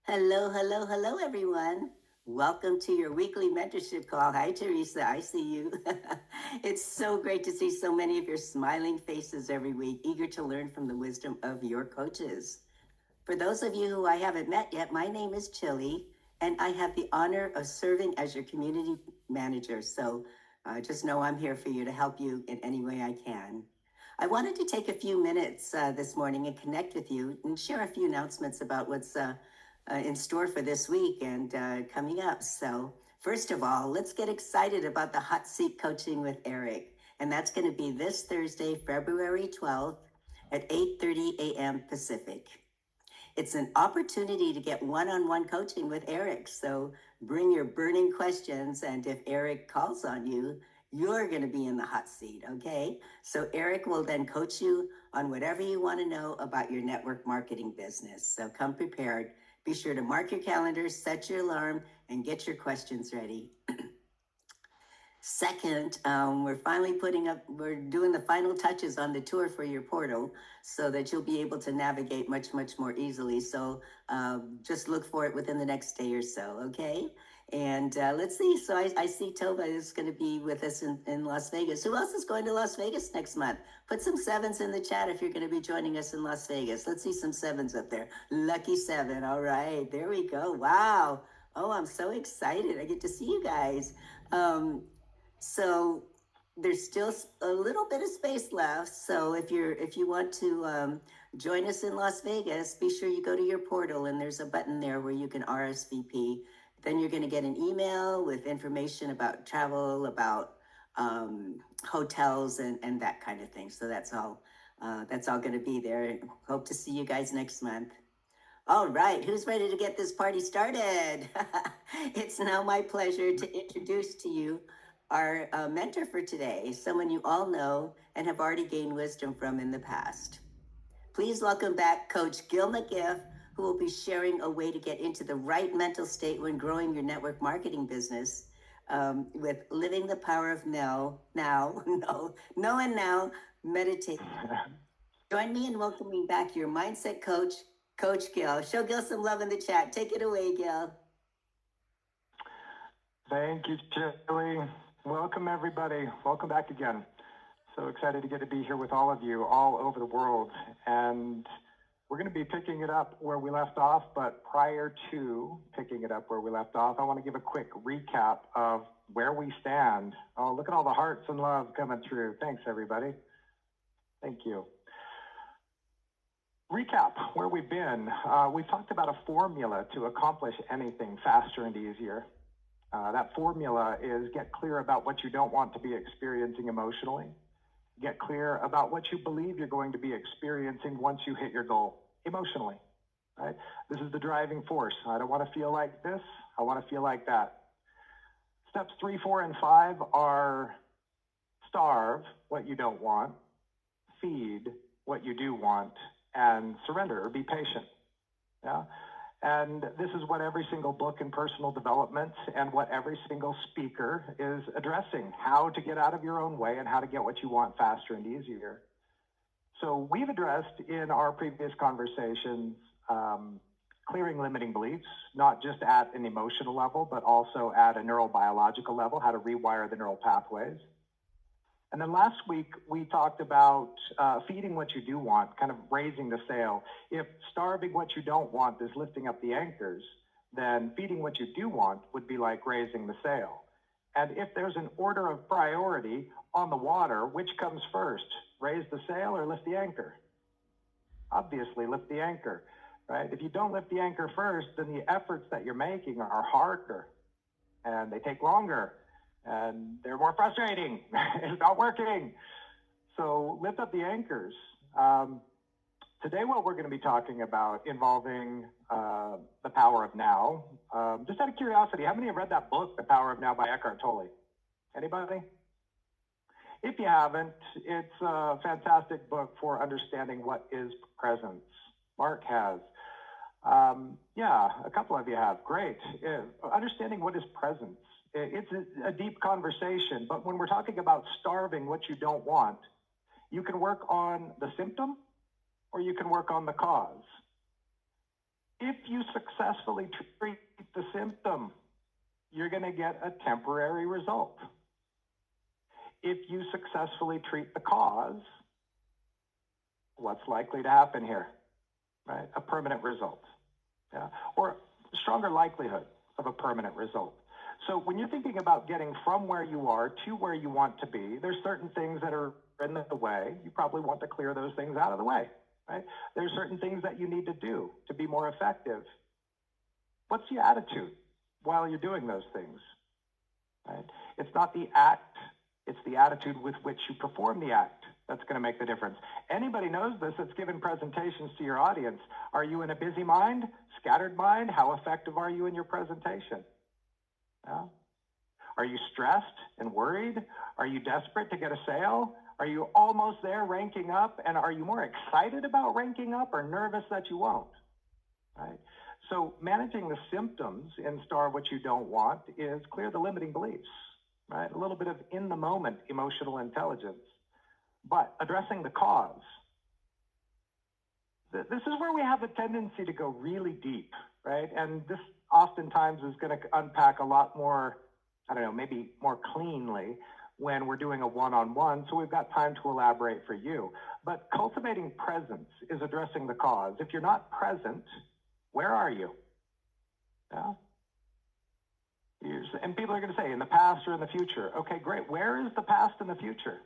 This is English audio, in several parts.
Hello, hello, hello, everyone. Welcome to your weekly mentorship call. Hi, Teresa. I see you. It's so great to see so many of your smiling faces every week, eager to learn from the wisdom of your coaches. For those of you who I haven't met yet, my name is Chili, and I have the honor of serving as your community manager. So just know I'm here for you to help you in any way I can. I wanted to take a few minutes this morning and connect with you and share a few announcements about what's in store for this week and coming up. So, first of all, let's get excited about the Hot Seat Coaching with Eric. And that's going to be this Thursday, February 12th at 8:30 a.m. Pacific. It's an opportunity to get one-on-one coaching with Eric. So bring your burning questions, and if Eric calls on you, you're going to be in the hot seat, okay? So Eric will then coach you on whatever you want to know about your network marketing business. So come prepared. Be sure to mark your calendar, set your alarm, and get your questions ready. Second, we're doing the final touches on the tour for your portal so that you'll be able to navigate much, much more easily. So just look for it within the next day or so, okay? And let's see. So I see Tova is going to be with us in Las Vegas. Who else is going to Las Vegas next month? Put some sevens in the chat if you're going to be joining us in Las Vegas. Let's see some sevens up there. Lucky seven. All right. There we go. Wow. Oh, I'm so excited. I get to see you guys. Um, so there's still a little bit of space left. So if you want to join us in Las Vegas, be sure you go to your portal and there's a button there where you can RSVP. Then you're going to get an email with information about travel, about hotels, and that kind of thing. So that's all. That's all going to be there. Hope to see you guys next month. All right, who's ready to get this party started? It's now my pleasure to introduce to you our mentor for today, someone you all know and have already gained wisdom from in the past. Please welcome back Coach Gil McGiff, who will be sharing a way to get into the right mental state when growing your network marketing business with Living the Power of No and Now meditation. Join me in welcoming back your mindset coach, Coach Gil. Show Gil some love in the chat. Take it away, Gil. Thank you, Chili. Welcome, everybody. Welcome back again. So excited to get to be here with all of you all over the world. And we're going to be picking it up where we left off. But prior to picking it up where we left off, I want to give a quick recap of where we stand. Oh, look at all the hearts and love coming through. Thanks, everybody. Thank you. Recap where we've been. We've talked about a formula to accomplish anything faster and easier. That formula is get clear about what you don't want to be experiencing emotionally. Get clear about what you believe you're going to be experiencing once you hit your goal emotionally. Right? This is the driving force. I don't want to feel like this. I want to feel like that. Steps 3, 4, and 5 are starve what you don't want, feed what you do want, and surrender or be patient. Yeah. And this is what every single book in personal development and what every single speaker is addressing, how to get out of your own way and how to get what you want faster and easier. So we've addressed in our previous conversations clearing limiting beliefs, not just at an emotional level, but also at a neurobiological level, how to rewire the neural pathways. And then last week, we talked about feeding what you do want, kind of raising the sail. If starving what you don't want is lifting up the anchors, then feeding what you do want would be like raising the sail. And if there's an order of priority on the water, which comes first, raise the sail or lift the anchor? Obviously, lift the anchor, right? If you don't lift the anchor first, then the efforts that you're making are harder and they take longer. And they're more frustrating. It's not working. So lift up the anchors. Today, what we're going to be talking about involving the power of now. Just out of curiosity, how many have read that book, The Power of Now by Eckhart Tolle? Anybody? If you haven't, it's a fantastic book for understanding what is presence. Mark has. Yeah, a couple of you have. Great. Understanding what is presence. It's a deep conversation, but when we're talking about starving what you don't want, you can work on the symptom or you can work on the cause. If you successfully treat the symptom, you're going to get a temporary result. If you successfully treat the cause, what's likely to happen here? Right? A permanent result. Yeah? Or stronger likelihood of a permanent result. So when you're thinking about getting from where you are to where you want to be, there's certain things that are in the way. You probably want to clear those things out of the way, right? There's certain things that you need to do to be more effective. What's the attitude while you're doing those things, right? It's not the act, it's the attitude with which you perform the act that's going to make the difference. Anybody knows this that's given presentations to your audience. Are you in a busy mind, scattered mind? How effective are you in your presentation? Yeah? Are you stressed and worried? Are you desperate to get a sale? Are you almost there ranking up? And are you more excited about ranking up or nervous that you won't? Right? So managing the symptoms in STAR What You Don't Want is clear the limiting beliefs, right? A little bit of in the moment emotional intelligence. But addressing the cause, this is where we have a tendency to go really deep, right? And this oftentimes is going to unpack a lot more, I don't know, maybe more cleanly when we're doing a one-on-one. So we've got time to elaborate for you. But cultivating presence is addressing the cause. If you're not present, where are you? Yeah. And people are going to say, in the past or in the future. Okay, great. Where is the past and the future?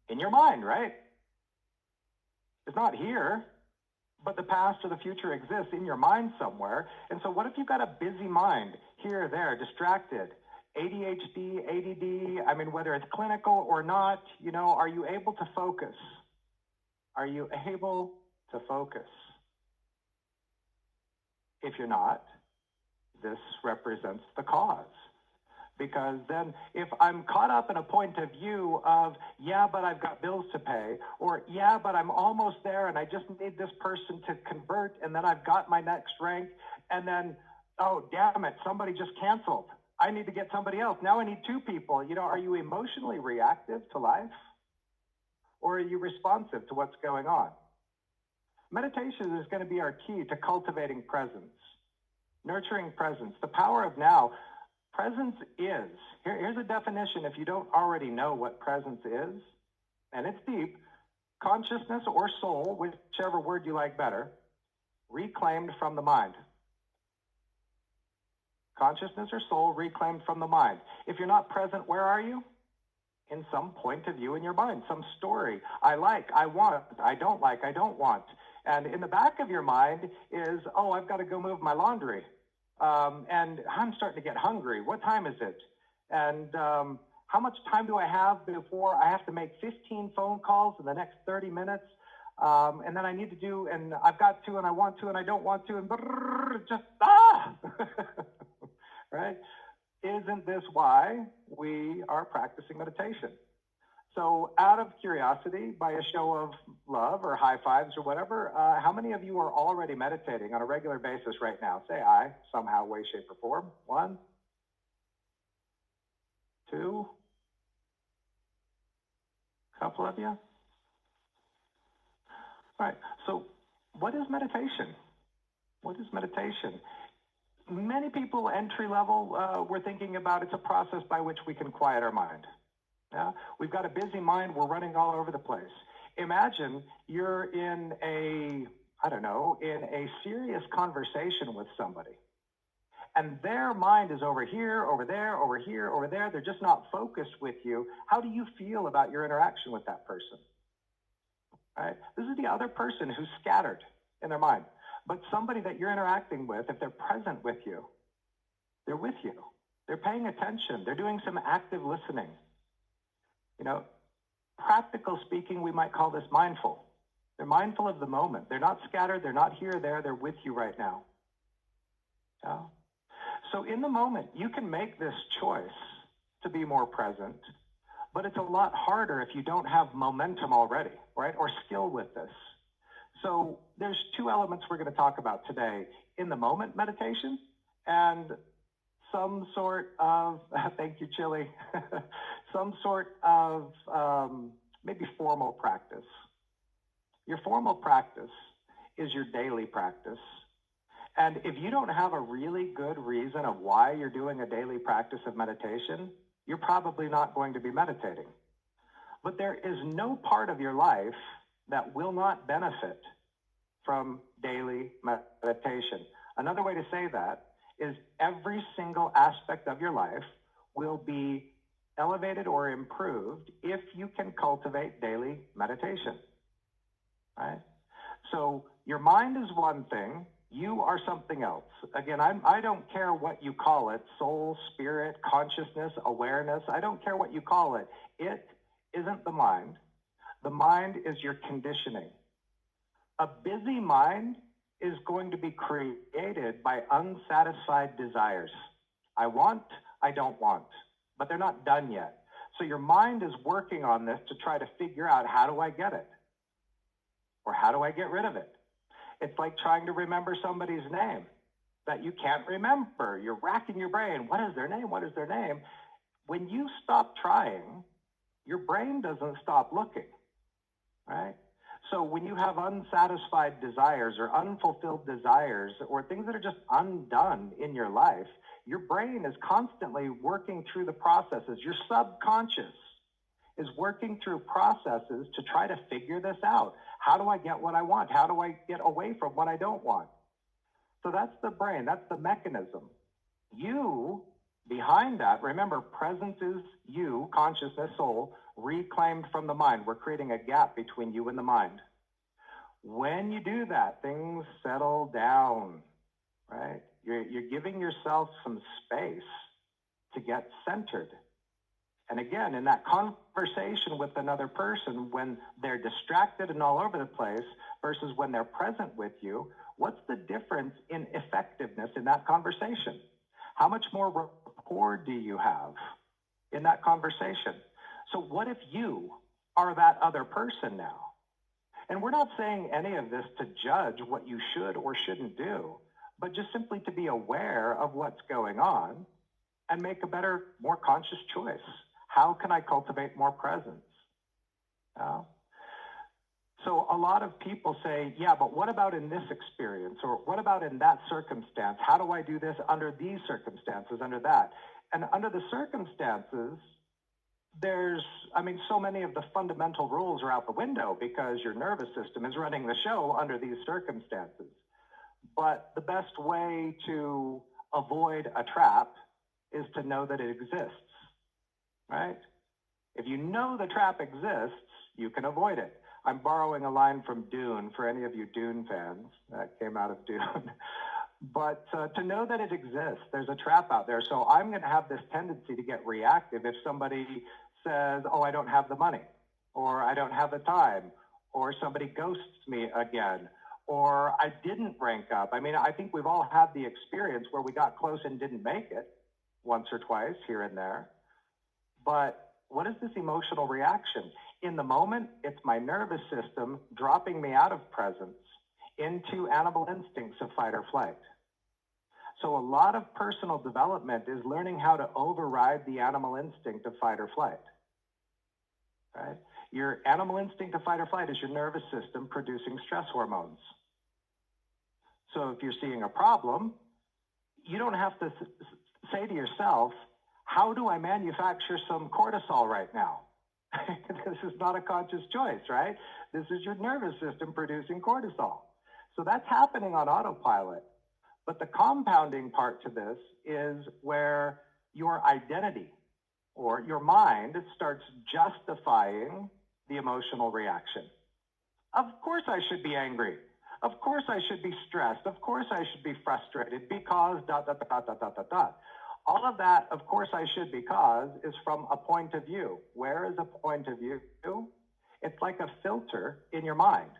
In your mind, right? It's not here, but the past or the future exists in your mind somewhere. And so what if you've got a busy mind here, there, distracted, ADHD, ADD, I mean, whether it's clinical or not, you know, are you able to focus? Are you able to focus? If you're not, this represents the cause. Because then if I'm caught up in a point of view of, yeah, but I've got bills to pay, or yeah, but I'm almost there and I just need this person to convert and then I've got my next rank, and then, oh, damn it, somebody just canceled. I need to get somebody else. Now I need two people. You know, are you emotionally reactive to life? Or are you responsive to what's going on? Meditation is going to be our key to cultivating presence, nurturing presence, the power of now. Presence is, here's a definition if you don't already know what presence is, and it's deep, consciousness or soul, whichever word you like better, reclaimed from the mind. Consciousness or soul reclaimed from the mind. If you're not present, where are you? In some point of view in your mind, some story. I like, I want, I don't like, I don't want. And in the back of your mind is, oh, I've got to go move my laundry. And I'm starting to get hungry. What time is it? And how much time do I have before I have to make 15 phone calls in the next 30 minutes? And then I need to do, and I've got to, and I want to, and I don't want to, and just, right? Isn't this why we are practicing meditation? So out of curiosity, by a show of love or high fives or whatever, how many of you are already meditating on a regular basis right now? Say I, somehow, way, shape, or form. 1, 2, couple of you. All right, so what is meditation? What is meditation? Many people entry level, we're thinking about it's a process by which we can quiet our mind. Yeah? We've got a busy mind. We're running all over the place. Imagine you're in a, I don't know, in a serious conversation with somebody. And their mind is over here, over there, over here, over there. They're just not focused with you. How do you feel about your interaction with that person? Right? This is the other person who's scattered in their mind. But somebody that you're interacting with, if they're present with you, they're with you. They're paying attention. They're doing some active listening. You know, practical speaking, we might call this mindful. They're mindful of the moment. They're not scattered. They're not here or there. They're with you right now. Yeah? So in the moment, you can make this choice to be more present, but it's a lot harder if you don't have momentum already, right? Or skill with this. So there's two elements we're going to talk about today: in the moment meditation and some sort of, thank you, Chili, some sort of maybe formal practice. Your formal practice is your daily practice. And if you don't have a really good reason of why you're doing a daily practice of meditation, you're probably not going to be meditating. But there is no part of your life that will not benefit from daily meditation. Another way to say that is every single aspect of your life will be elevated or improved if you can cultivate daily meditation, right? So your mind is one thing, you are something else. Again, I don't care what you call it, soul, spirit, consciousness, awareness, I don't care what you call it. It isn't the mind. The mind is your conditioning. A busy mind is going to be created by unsatisfied desires. I want, I don't want, but they're not done yet. So your mind is working on this to try to figure out, how do I get it? Or how do I get rid of it? It's like trying to remember somebody's name that you can't remember. You're racking your brain. What is their name? What is their name? When you stop trying, your brain doesn't stop looking, right? So when you have unsatisfied desires or unfulfilled desires or things that are just undone in your life, your brain is constantly working through the processes. Your subconscious is working through processes to try to figure this out. How do I get what I want? How do I get away from what I don't want? So that's the brain, that's the mechanism. You, behind that, remember, presence is you, consciousness, soul, reclaimed from the mind. We're creating a gap between you and the mind. When you do that, things settle down, right? You're giving yourself some space to get centered. And again, in that conversation with another person, when they're distracted and all over the place versus when they're present with you, what's the difference in effectiveness in that conversation? How much more rapport do you have in that conversation? So what if you are that other person now? And we're not saying any of this to judge what you should or shouldn't do, but just simply to be aware of what's going on and make a better, more conscious choice. How can I cultivate more presence? So a lot of people say, yeah, but what about in this experience? Or what about in that circumstance? How do I do this under these circumstances, under that? And under the circumstances, so many of the fundamental rules are out the window because your nervous system is running the show under these circumstances. But the best way to avoid a trap is to know that it exists, right? If you know the trap exists, you can avoid it. I'm borrowing a line from Dune for any of you Dune fans. That came out of Dune. But to know that it exists, there's a trap out there. So I'm going to have this tendency to get reactive if somebody says, oh, I don't have the money, or I don't have the time, or somebody ghosts me again, or I didn't rank up. I mean, I think we've all had the experience where we got close and didn't make it once or twice here and there. But what is this emotional reaction? In the moment, it's my nervous system dropping me out of presence into animal instincts of fight or flight. So a lot of personal development is learning how to override the animal instinct of fight or flight, right? Your animal instinct of fight or flight is your nervous system producing stress hormones. So if you're seeing a problem, you don't have to say to yourself, how do I manufacture some cortisol right now? This is not a conscious choice, right? This is your nervous system producing cortisol. So that's happening on autopilot. But the compounding part to this is where your identity or your mind starts justifying the emotional reaction. Of course I should be angry. Of course I should be stressed. Of course I should be frustrated because ... All of that, of course I should because, is from a point of view. Where is a point of view? It's like a filter in your mind.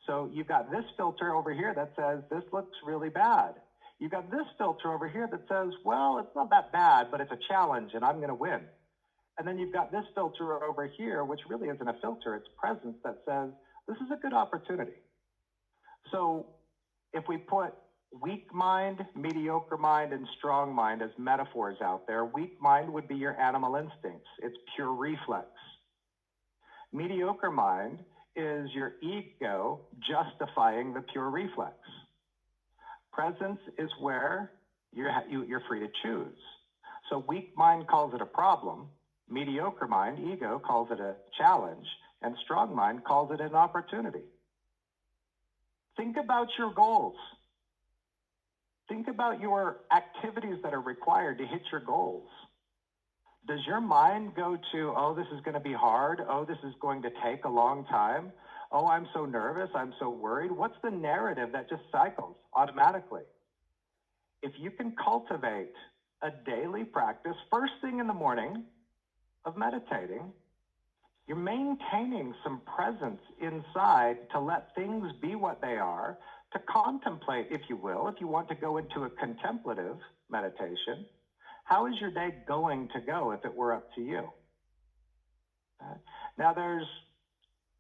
So you've got this filter over here that says, this looks really bad. You've got this filter over here that says, well, it's not that bad, but it's a challenge and I'm going to win. And then you've got this filter over here, which really isn't a filter, it's presence that says, this is a good opportunity. So if we put weak mind, mediocre mind, and strong mind as metaphors out there, weak mind would be your animal instincts. It's pure reflex. Mediocre mind is your ego justifying the pure reflex. Presence is where you're free to choose. So weak mind calls it a problem, mediocre mind, ego, calls it a challenge, and strong mind calls it an opportunity. Think about your goals. Think about your activities that are required to hit your goals. Does your mind go to, oh, this is going to be hard. Oh, this is going to take a long time. Oh, I'm so nervous. I'm so worried. What's the narrative that just cycles automatically? If you can cultivate a daily practice, first thing in the morning of meditating, you're maintaining some presence inside to let things be what they are, to contemplate, if you will, if you want to go into a contemplative meditation. How is your day going to go if it were up to you? Now, there's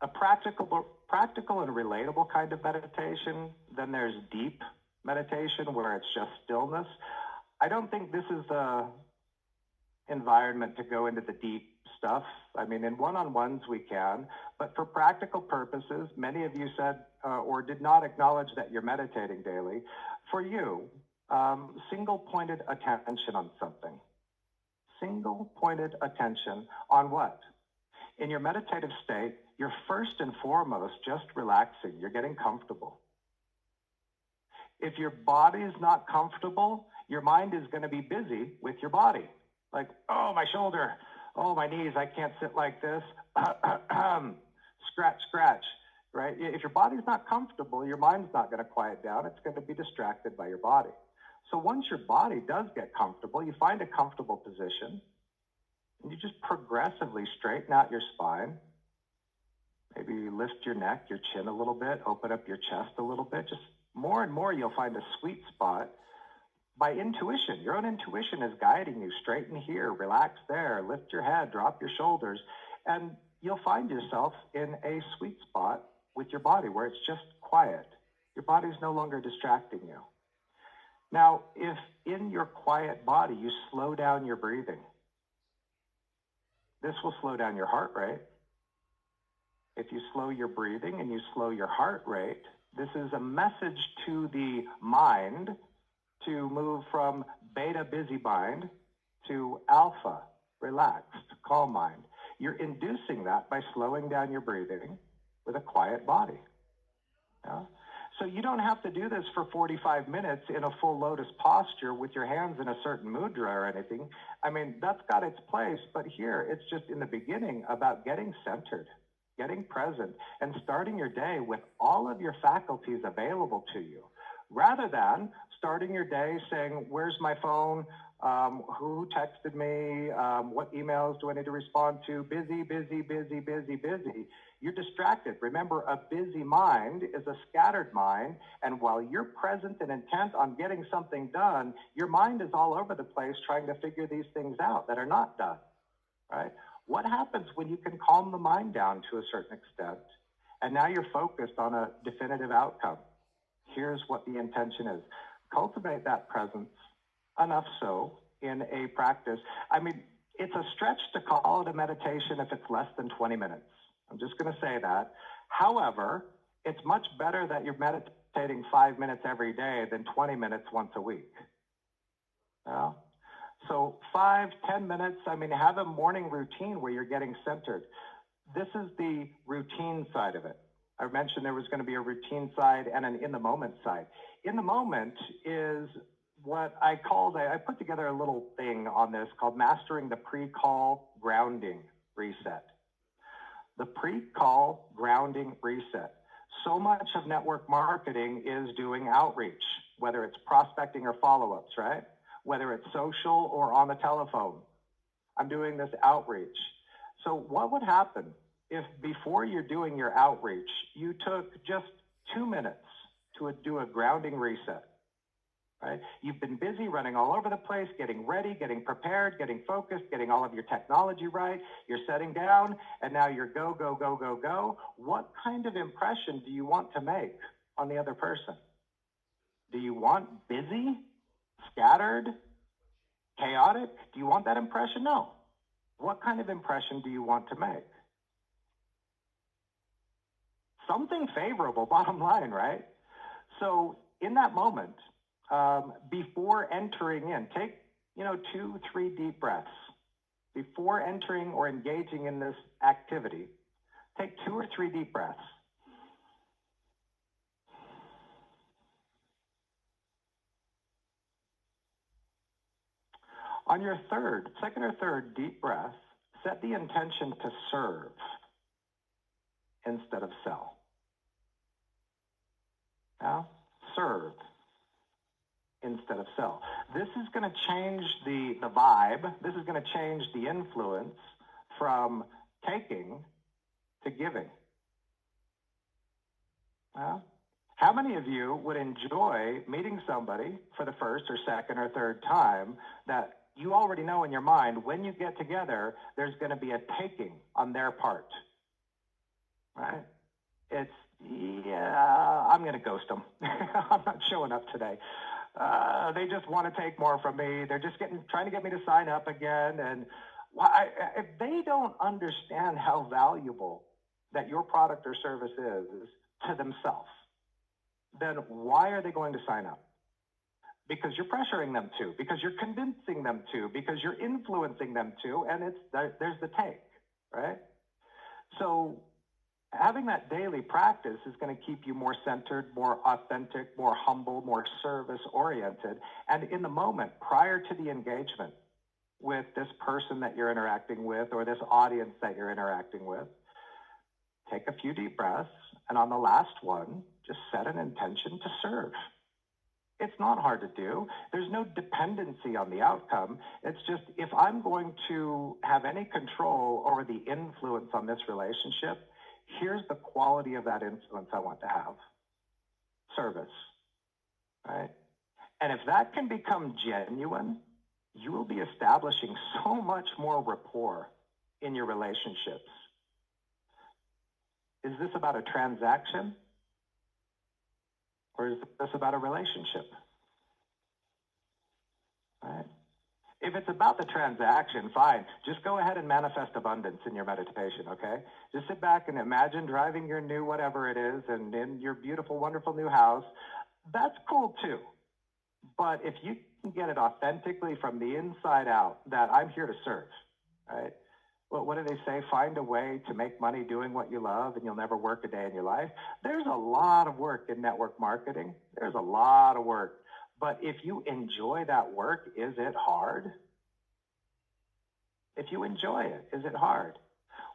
a practical and relatable kind of meditation. Then there's deep meditation where it's just stillness. I don't think this is the environment to go into the deep stuff. I mean, in one-on-ones we can, but for practical purposes, many of you said or did not acknowledge that you're meditating daily. For you, single-pointed attention on something. Single-pointed attention on what? In your meditative state, you're first and foremost just relaxing. You're getting comfortable. If your body is not comfortable, your mind is going to be busy with your body. Like, oh, my shoulder, oh, my knees, I can't sit like this. Scratch, scratch, right? If your body's not comfortable, your mind's not going to quiet down. It's going to be distracted by your body. So once your body does get comfortable, you find a comfortable position, and you just progressively straighten out your spine. Maybe lift your neck, your chin a little bit, open up your chest a little bit. Just more and more, you'll find a sweet spot by intuition. Your own intuition is guiding you. Straighten here, relax there, lift your head, drop your shoulders, and you'll find yourself in a sweet spot with your body where it's just quiet. Your body's no longer distracting you. Now, if in your quiet body you slow down your breathing, this will slow down your heart rate. If you slow your breathing and you slow your heart rate, this is a message to the mind to move from beta busy mind to alpha, relaxed, calm mind. You're inducing that by slowing down your breathing with a quiet body. Yeah? So you don't have to do this for 45 minutes in a full lotus posture with your hands in a certain mudra or anything. I mean, that's got its place, but here it's just in the beginning about getting centered, getting present, and starting your day with all of your faculties available to you, rather than starting your day saying, where's my phone? Who texted me? What emails do I need to respond to? Busy, busy, busy, busy, busy. You're distracted. Remember, a busy mind is a scattered mind, and while you're present and intent on getting something done, your mind is all over the place trying to figure these things out that are not done, right? What happens when you can calm the mind down to a certain extent, and now you're focused on a definitive outcome? Here's what the intention is. Cultivate that presence enough so in a practice. I mean, it's a stretch to call it a meditation if it's less than 20 minutes. I'm just going to say that. However, it's much better that you're meditating 5 minutes every day than 20 minutes once a week. Yeah? So 5, 10 minutes, I mean, have a morning routine where you're getting centered. This is the routine side of it. I mentioned there was going to be a routine side and an in-the-moment side. In the moment is what I called, I put together a little thing on this called Mastering the Pre-Call Grounding Reset. The pre-call grounding reset. So much of network marketing is doing outreach, whether it's prospecting or follow-ups, right? Whether it's social or on the telephone. I'm doing this outreach. So what would happen if before you're doing your outreach, you took just 2 minutes to do a grounding reset, right? You've been busy running all over the place, getting ready, getting prepared, getting focused, getting all of your technology right. You're setting down, and now you're go, go, go, go, go. What kind of impression do you want to make on the other person? Do you want busy, scattered, chaotic? Do you want that impression? No. What kind of impression do you want to make? something favorable, bottom line, right? So in that moment, before entering in, take, 2, 3 deep breaths. Before entering or engaging in this activity, take 2 or 3 deep breaths. On your second or third deep breath, set the intention to serve instead of sell. Now, serve instead of sell. This is going to change the vibe. This is going to change the influence from taking to giving. How many of you would enjoy meeting somebody for the first or second or third time that you already know in your mind when you get together, there's going to be a taking on their part, right? It's, I'm going to ghost them. I'm not showing up today. They just want to take more from me. They're just trying to get me to sign up again. And if they don't understand how valuable that your product or service is to themselves, then why are they going to sign up? Because you're pressuring them to, because you're convincing them to, because you're influencing them to, and there's the take, right? So having that daily practice is going to keep you more centered, more authentic, more humble, more service-oriented. And in the moment, prior to the engagement with this person that you're interacting with or this audience that you're interacting with, take a few deep breaths, and on the last one, just set an intention to serve. It's not hard to do. There's no dependency on the outcome. It's just, if I'm going to have any control over the influence on this relationship, here's the quality of that influence I want to have. Service, right? And if that can become genuine, you will be establishing so much more rapport in your relationships. Is this about a transaction? Or is this about a relationship? Right? If it's about the transaction, fine. Just go ahead and manifest abundance in your meditation, okay? Just sit back and imagine driving your new whatever it is and in your beautiful, wonderful new house. That's cool too. But if you can get it authentically from the inside out, that I'm here to serve, right? Well, what do they say? Find a way to make money doing what you love and you'll never work a day in your life. There's a lot of work in network marketing. There's a lot of work. But if you enjoy that work, is it hard? If you enjoy it, is it hard?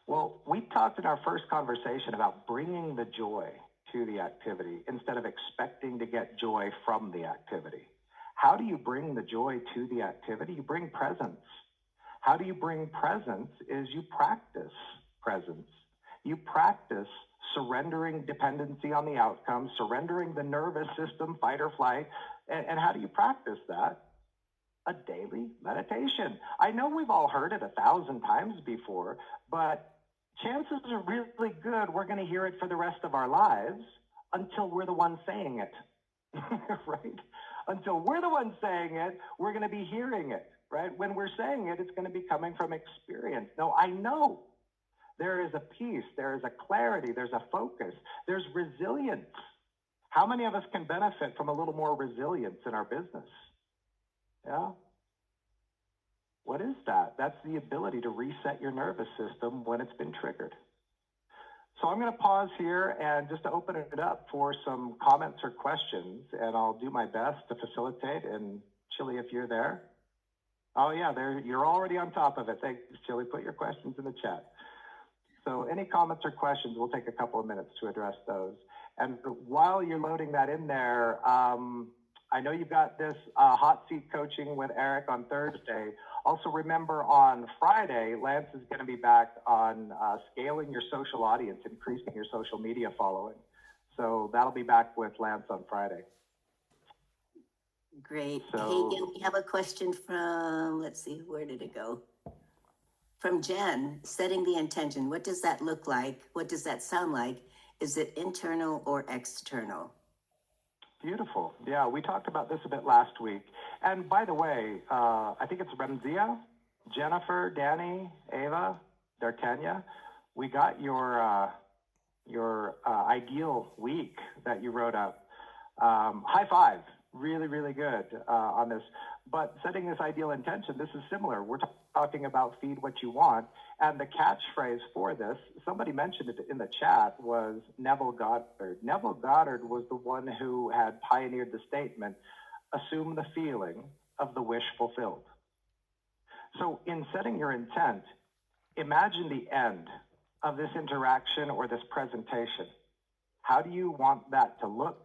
Well, we talked in our first conversation about bringing the joy to the activity instead of expecting to get joy from the activity. How do you bring the joy to the activity? You bring presence. How do you bring presence is you practice presence. You practice surrendering dependency on the outcome, surrendering the nervous system, fight or flight. And how do you practice that? A daily meditation. I know we've all heard it 1,000 times before, but chances are really good we're going to hear it for the rest of our lives until we're the ones saying it, right? Until we're the ones saying it, we're going to be hearing it. Right? When we're saying it, it's going to be coming from experience. No, I know there is a peace, there is a clarity, there's a focus, there's resilience. How many of us can benefit from a little more resilience in our business? Yeah? What is that? That's the ability to reset your nervous system when it's been triggered. So I'm going to pause here and just to open it up for some comments or questions, and I'll do my best to facilitate. And Chili, if you're there. Oh yeah, you're already on top of it. Thanks, Chili. Put your questions in the chat. So any comments or questions, we'll take a couple of minutes to address those. And while you're loading that in there, I know you've got this hot seat coaching with Eric on Thursday. Also remember on Friday, Lance is going to be back on scaling your social audience, increasing your social media following. So that'll be back with Lance on Friday. Great. So, hey, we have a question from, let's see, where did it go? From Jen, setting the intention. What does that look like? What does that sound like? Is it internal or external? Beautiful. Yeah, we talked about this a bit last week. And by the way, I think it's Remzia, Jennifer, Danny, Ava, D'Artagnan. We got your your ideal week that you wrote up. High five, really, really good on this. But setting this ideal intention, this is similar. We're talking about feed what you want. And the catchphrase for this, somebody mentioned it in the chat, was Neville Goddard. Neville Goddard was the one who had pioneered the statement, assume the feeling of the wish fulfilled. So in setting your intent, imagine the end of this interaction or this presentation. How do you want that to look?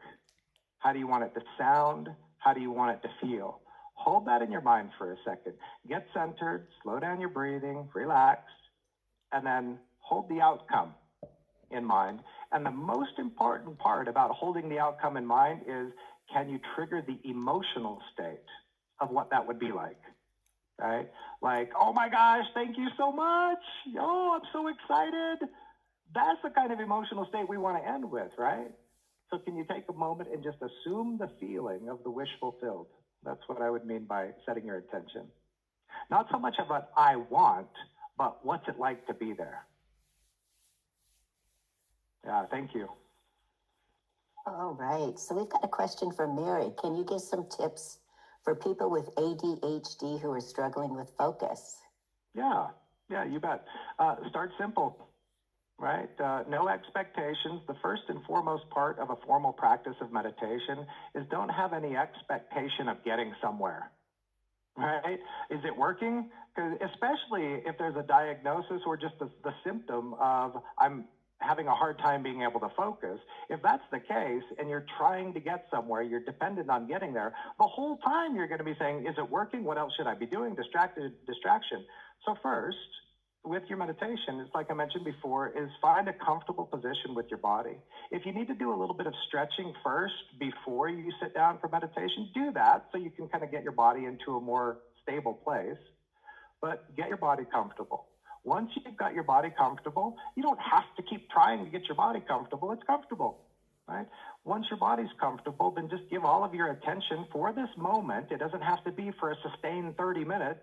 How do you want it to sound? How do you want it to feel? Hold that in your mind for a second. Get centered, slow down your breathing, relax, and then hold the outcome in mind. And the most important part about holding the outcome in mind is, can you trigger the emotional state of what that would be like? Right? Like, oh my gosh, thank you so much. Oh, I'm so excited. That's the kind of emotional state we want to end with, right? So can you take a moment and just assume the feeling of the wish fulfilled? That's what I would mean by setting your intention. Not so much of what I want, but what's it like to be there? Yeah, thank you. All right. So we've got a question from Mary. Can you give some tips for people with ADHD who are struggling with focus? Yeah, you bet. Start simple. Right? No expectations. The first and foremost part of a formal practice of meditation is don't have any expectation of getting somewhere. Right? Is it working? Because especially if there's a diagnosis or just the symptom of I'm having a hard time being able to focus. If that's the case and you're trying to get somewhere, you're dependent on getting there, the whole time you're going to be saying, is it working? What else should I be doing? Distraction. So first, with your meditation, it's like I mentioned before, is find a comfortable position with your body. If you need to do a little bit of stretching first before you sit down for meditation, do that so you can kind of get your body into a more stable place. But get your body comfortable. Once you've got your body comfortable, you don't have to keep trying to get your body comfortable. It's comfortable, right? Once your body's comfortable, then just give all of your attention for this moment. It doesn't have to be for a sustained 30 minutes.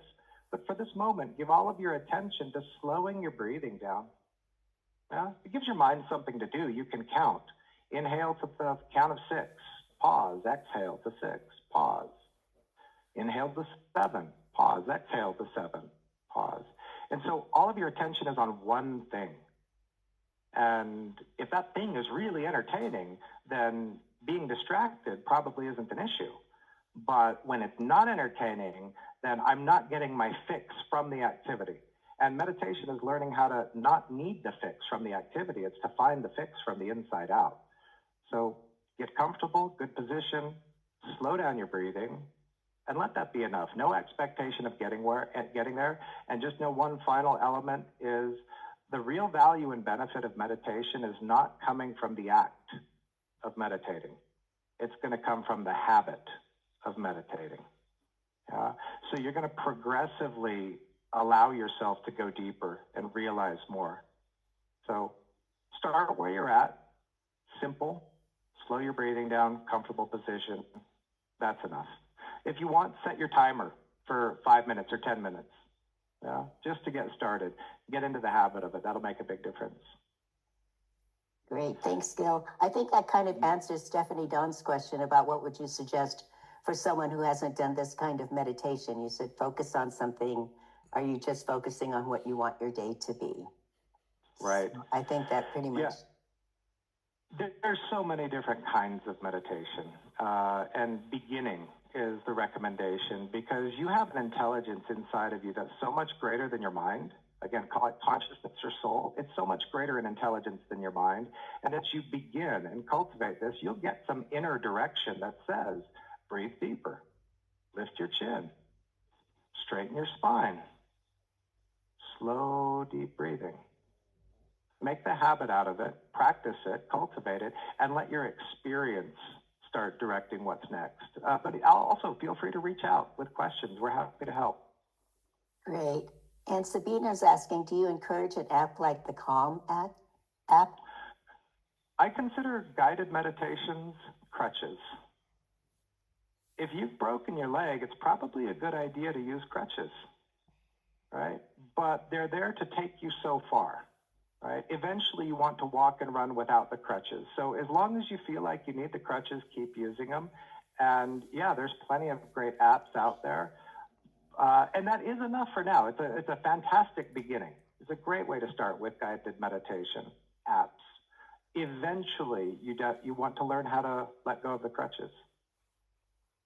But for this moment, give all of your attention to slowing your breathing down. Yeah? It gives your mind something to do. You can count. Inhale to the count of 6. Pause. Exhale to 6. Pause. Inhale to 7. Pause. Exhale to 7. Pause. And so all of your attention is on one thing. And if that thing is really entertaining, then being distracted probably isn't an issue. But when it's not entertaining, then I'm not getting my fix from the activity. And meditation is learning how to not need the fix from the activity. It's to find the fix from the inside out. So get comfortable, good position, slow down your breathing, and let that be enough. No expectation of getting there. And just know one final element is the real value and benefit of meditation is not coming from the act of meditating. It's going to come from the habit of meditating. So you're going to progressively allow yourself to go deeper and realize more. So start where you're at, simple, slow your breathing down, comfortable position. That's enough. If you want, set your timer for 5 minutes or 10 minutes, just to get started. Get into the habit of it. That'll make a big difference. Great. Thanks, Gil. I think that kind of answers Stephanie Don's question about what would you suggest for someone who hasn't done this kind of meditation. You said focus on something. Are you just focusing on what you want your day to be? Right. So I think that pretty much. Yeah. There's so many different kinds of meditation, and beginning is the recommendation because you have an intelligence inside of you that's so much greater than your mind. Again, call it consciousness or soul. It's so much greater in intelligence than your mind. And as you begin and cultivate this, you'll get some inner direction that says, breathe deeper, lift your chin, straighten your spine, slow, deep breathing. Make the habit out of it, practice it, cultivate it, and let your experience start directing what's next. But I'll also feel free to reach out with questions. We're happy to help. Great. And Sabina's asking, do you encourage an app like the Calm app? I consider guided meditations crutches. If you've broken your leg, it's probably a good idea to use crutches, right? But they're there to take you so far, right? Eventually you want to walk and run without the crutches. So as long as you feel like you need the crutches, keep using them. And yeah, there's plenty of great apps out there. And that is enough for now. It's a fantastic beginning. It's a great way to start with guided meditation apps. Eventually, you want to learn how to let go of the crutches.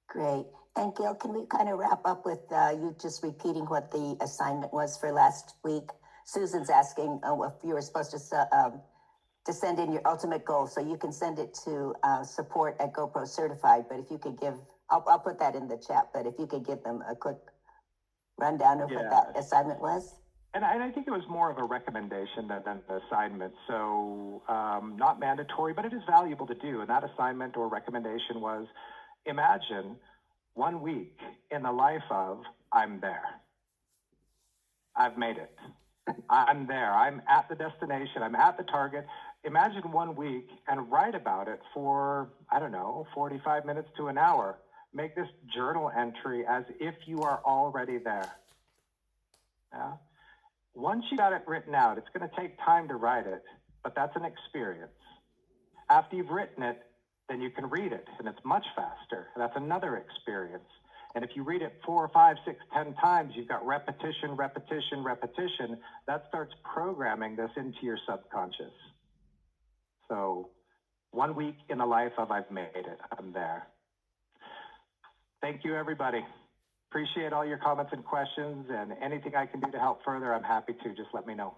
Great. And Gail, can we kind of wrap up with you just repeating what the assignment was for last week? Susan's asking if you were supposed to send in your ultimate goal, so you can send it to support at GoPro Certified. But if you could give, I'll put that in the chat. But if you could give them a quick rundown of what that assignment was. And I think it was more of a recommendation than an assignment. So not mandatory, but it is valuable to do. And that assignment or recommendation was, imagine 1 week in the life of I'm there. I've made it. I'm there. I'm at the destination. I'm at the target. Imagine 1 week and write about it for, 45 minutes to an hour. Make this journal entry as if you are already there. Yeah. Once you got it written out, it's going to take time to write it, but that's an experience. After you've written it, then you can read it, and it's much faster. That's another experience. And if you read it 4, 5, 6, 10 times, you've got repetition, repetition, repetition. That starts programming this into your subconscious. So 1 week in the life of I've made it. I'm there. Thank you, everybody. Appreciate all your comments and questions, and anything I can do to help further, I'm happy to. Just let me know.